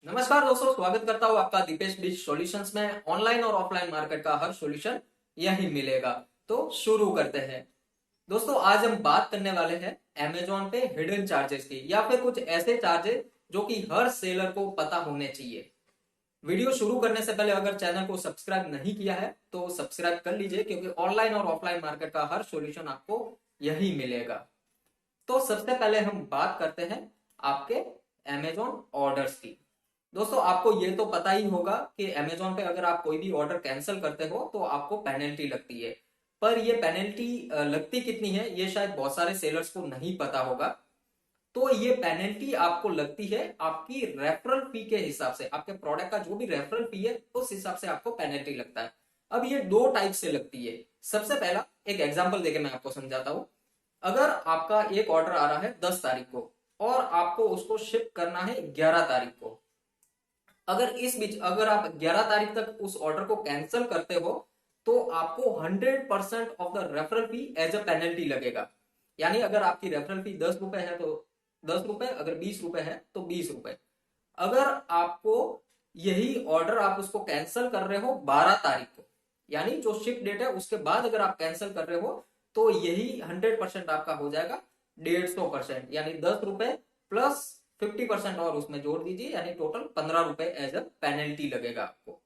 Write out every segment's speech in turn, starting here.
नमस्कार दोस्तों, स्वागत करता हूँ आपका दीपेश डिश सॉल्यूशंस में। ऑनलाइन और ऑफलाइन मार्केट का हर सॉल्यूशन यही मिलेगा। तो शुरू करते हैं। दोस्तों, आज हम बात करने वाले हैं अमेजोन पे हिडन चार्जेस की, या फिर कुछ ऐसे चार्जेस जो कि हर सेलर को पता होने चाहिए। वीडियो शुरू करने से पहले अगर चैनल को सब्सक्राइब नहीं किया है तो सब्सक्राइब कर लीजिए, क्योंकि ऑनलाइन और ऑफलाइन मार्केट का हर सॉल्यूशन आपको यही मिलेगा। तो सबसे पहले हम बात करते हैं आपके अमेजोन ऑर्डर्स की। दोस्तों, आपको ये तो पता ही होगा कि अमेजोन पे अगर आप कोई भी ऑर्डर कैंसिल करते हो तो आपको पेनल्टी लगती है। पर ये पेनल्टी लगती कितनी है ये शायद बहुत सारे सेलर्स को नहीं पता होगा। तो ये पेनल्टी आपको लगती है आपकी रेफरल फी के हिसाब से। आपके प्रोडक्ट का जो भी रेफरल फी है उस हिसाब से आपको पेनल्टी लगता है। अब ये दो टाइप से लगती है। सबसे पहला एक एग्जांपल देके मैं आपको समझाता हूं। अगर आपका एक ऑर्डर आ रहा है 10 तारीख को और आपको उसको शिप करना है 11 तारीख को। अगर इस बीच अगर आप 11 तारीख तक उस ऑर्डर को कैंसिल करते हो तो आपको 100% of the referral fee as a penalty लगेगा। यानी अगर आपकी रेफरल फी 10 रुपए है तो 10 रुपए, अगर 20 रुपए है तो 20 रुपए। अगर आपको यही ऑर्डर आप उसको कैंसिल कर रहे हो 12 तारीख को, यानी जो शिप डेट है उसके बाद अगर आप कैंसिल कर रहे हो, तो यही 100% आपका हो जाएगा 150%, यानी 10 रुपए प्लस 50% और उसमें जोड़ दीजिए, यानी टोटल 15 रुपए एज अ पेनल्टी लगेगा आपको।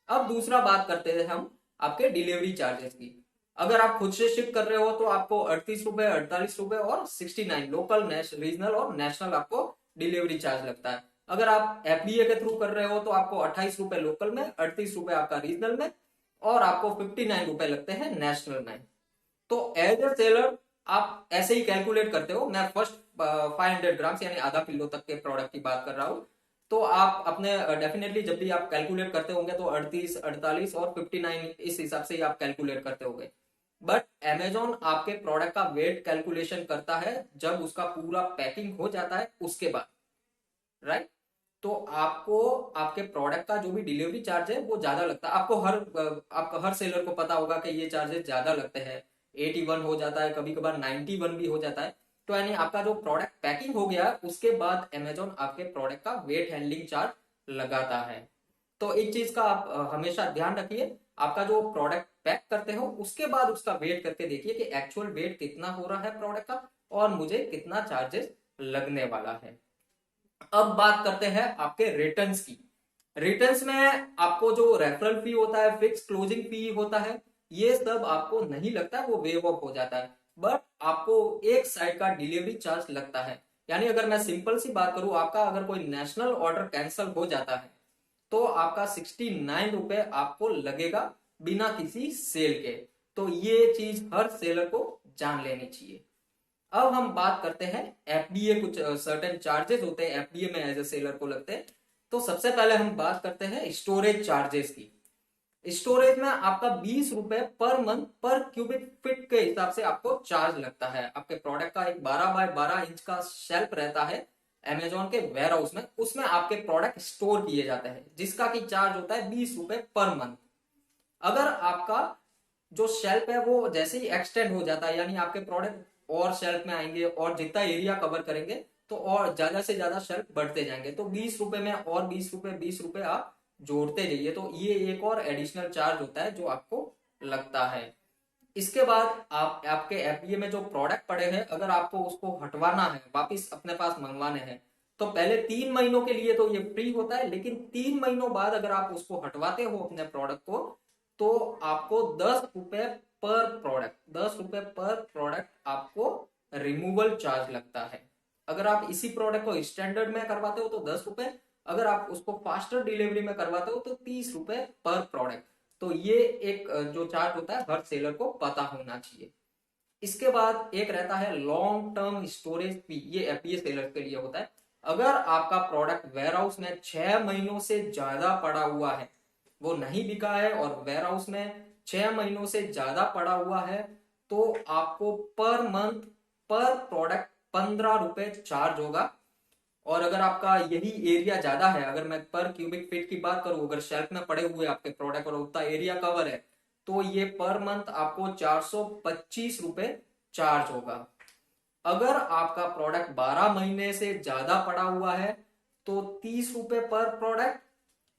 अब दूसरा बात करते हैं हम आपके डिलीवरी चार्जेस की। अगर आप खुद से शिप कर रहे हो तो आपको 38 रुपए, 48 रुपए और 69 लोकल, रीजनल और नेशनल आपको डिलीवरी चार्ज लगता है। अगर आप एफबीए के थ्रू कर रहे हो तो आपको 28 रुपए लोकल में, 38 रुपए आपका रीजनल में और आपको 59 रुपए लगते हैं नेशनल में। तो एज ए सेलर आप ऐसे ही कैलकुलेट करते हो। मैं फर्स्ट 500 ग्राम्स यानी आधा किलो तक के प्रोडक्ट की बात कर रहा हूं। तो आप अपने डेफिनेटली जब भी आप कैलकुलेट करते होंगे तो 38, 48 और 59 इस हिसाब से ही आप कैलकुलेट करते होंगे। बट अमेजोन आपके प्रोडक्ट का वेट कैलकुलेशन करता है जब उसका पूरा पैकिंग हो जाता है उसके बाद, राइट। तो आपको आपके प्रोडक्ट का जो भी डिलीवरी चार्ज है वो ज्यादा लगता है। आपको हर सेलर को पता होगा कि ये चार्जेस ज्यादा लगते हैं। 81 हो जाता है, कभी कभार 91 भी हो जाता है। तो यानी आपका जो प्रोडक्ट पैकिंग हो गया उसके बाद अमेजोन आपके प्रोडक्ट का वेट हैंडलिंग चार्ज लगाता है। तो एक चीज का आप हमेशा ध्यान रखिए। आपका जो प्रोडक्ट पैक करते हो उसके बाद उसका वेट करके देखिए कि एक्चुअल वेट कितना हो रहा है प्रोडक्ट का और मुझे कितना चार्जेस लगने वाला है। अब बात करते हैं आपके रिटर्न्स की। रिटर्न्स में आपको जो रेफरल फी होता है, फिक्स क्लोजिंग फी होता है, ये सब आपको नहीं लगता, वो वेव ऑफ हो जाता है। बट आपको एक साइड का डिलीवरी चार्ज लगता है। यानी अगर मैं सिंपल सी बात करूं, आपका अगर कोई नेशनल ऑर्डर कैंसिल हो जाता है तो आपका 69 रुपए आपको लगेगा बिना किसी सेल के। तो ये चीज हर सेलर को जान लेनी चाहिए। अब हम बात करते हैं एफडीए, कुछ सर्टेन चार्जेस होते हैं एफडीए में एज ए सेलर को लगते हैं। तो सबसे पहले हम बात करते हैं स्टोरेज चार्जेस की। स्टोरेज में आपका 20 रुपए पर मंथ पर क्यूबिक फीट के हिसाब से आपको चार्ज लगता है। आपके प्रोडक्ट का एक 12 बाय 12 इंच का शेल्फ रहता है अमेजोन के वेयर हाउस में, उसमें आपके प्रोडक्ट स्टोर किए जाते हैं, जिसका की चार्ज होता है 20 रुपए पर मंथ। अगर आपका जो शेल्फ है वो जैसे ही एक्सटेंड हो जाता है, यानी आपके प्रोडक्ट और शेल्फ में आएंगे और जितना एरिया कवर करेंगे तो और ज्यादा से ज्यादा शेल्फ बढ़ते जाएंगे, तो 20 रुपए में और 20 रुपए 20 रुपए आप जोड़ते जाइए। तो ये एक और एडिशनल चार्ज होता है जो आपको लगता है। इसके बाद आपके एफडीए में जो प्रोडक्ट पड़े हैं, अगर आपको उसको हटवाना है, वापिस अपने पास मंगवाने हैं, तो पहले 3 महीनों के लिए तो ये फ्री होता है, लेकिन 3 महीनों बाद अगर आप उसको हटवाते हो अपने प्रोडक्ट को तो आपको 10 रुपए पर प्रोडक्ट, 10 रुपए पर प्रोडक्ट आपको रिमूवल चार्ज लगता है। अगर आप इसी प्रोडक्ट को स्टैंडर्ड में करवाते हो तो 10 रुपए, अगर आप उसको फास्टर डिलीवरी में करवाते हो तो 30 रुपए पर प्रोडक्ट। तो ये एक जो चार्ज होता है हर सेलर को पता होना चाहिए। इसके बाद एक रहता है लॉन्ग टर्म स्टोरेज फी, ये एफडीए सेलर के लिए होता है। अगर आपका प्रोडक्ट वेयर हाउस में 6 महीनों से ज्यादा पड़ा हुआ है, वो नहीं बिका है और वेयर हाउस में 6 महीनों से ज्यादा पड़ा हुआ है, तो आपको पर मंथ पर प्रोडक्ट 15 रुपए चार्ज होगा। और अगर आपका यही एरिया ज्यादा है, अगर मैं पर क्यूबिक फीट की बात करूं, अगर शेल्फ में पड़े हुए आपके प्रोडक्ट और उतना एरिया कवर है, तो ये पर मंथ आपको 425 रुपए चार्ज होगा। अगर आपका प्रोडक्ट 12 महीने से ज्यादा पड़ा हुआ है तो 30 रुपए पर प्रोडक्ट,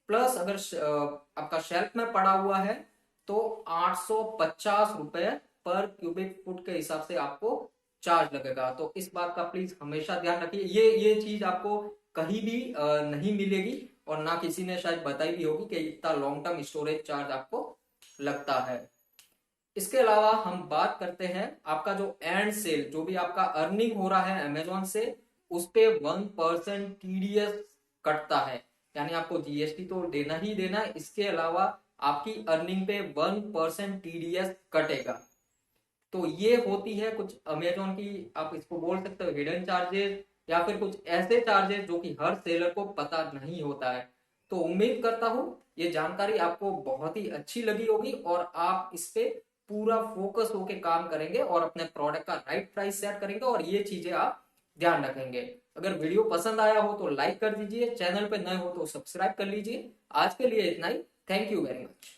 प्लस अगर आपका शेल्फ में पड़ा हुआ है तो 850 रुपए पर क्यूबिक फुट के हिसाब से आपको चार्ज लगेगा। तो इस बात का प्लीज हमेशा ध्यान रखिए, ये चीज आपको कहीं भी नहीं मिलेगी और ना किसी ने शायद बताई भी होगी कि इतना लॉन्ग टर्म स्टोरेज चार्ज आपको लगता है। इसके अलावा हम बात करते हैं आपका जो एंड सेल, जो भी आपका अर्निंग हो रहा है अमेजोन से, उस पे 1% टीडीएस कटता है, यानी आपको जीएसटी तो देना ही देना है, इसके अलावा आपकी अर्निंग पे 1% टीडीएस कटेगा। तो ये होती है कुछ अमेजोन की, आप इसको बोल सकते हो हिडन चार्जेस, या फिर कुछ ऐसे चार्जेस जो कि हर सेलर को पता नहीं होता है। तो उम्मीद करता हूं ये जानकारी आपको बहुत ही अच्छी लगी होगी और आप इस पे पूरा फोकस होके काम करेंगे और अपने प्रोडक्ट का राइट प्राइस सेट करेंगे और ये चीजें आप ध्यान रखेंगे। अगर वीडियो पसंद आया हो तो लाइक कर दीजिए, चैनल पे नए हो तो सब्सक्राइब कर लीजिए। आज के लिए इतना ही, थैंक यू वेरी मच।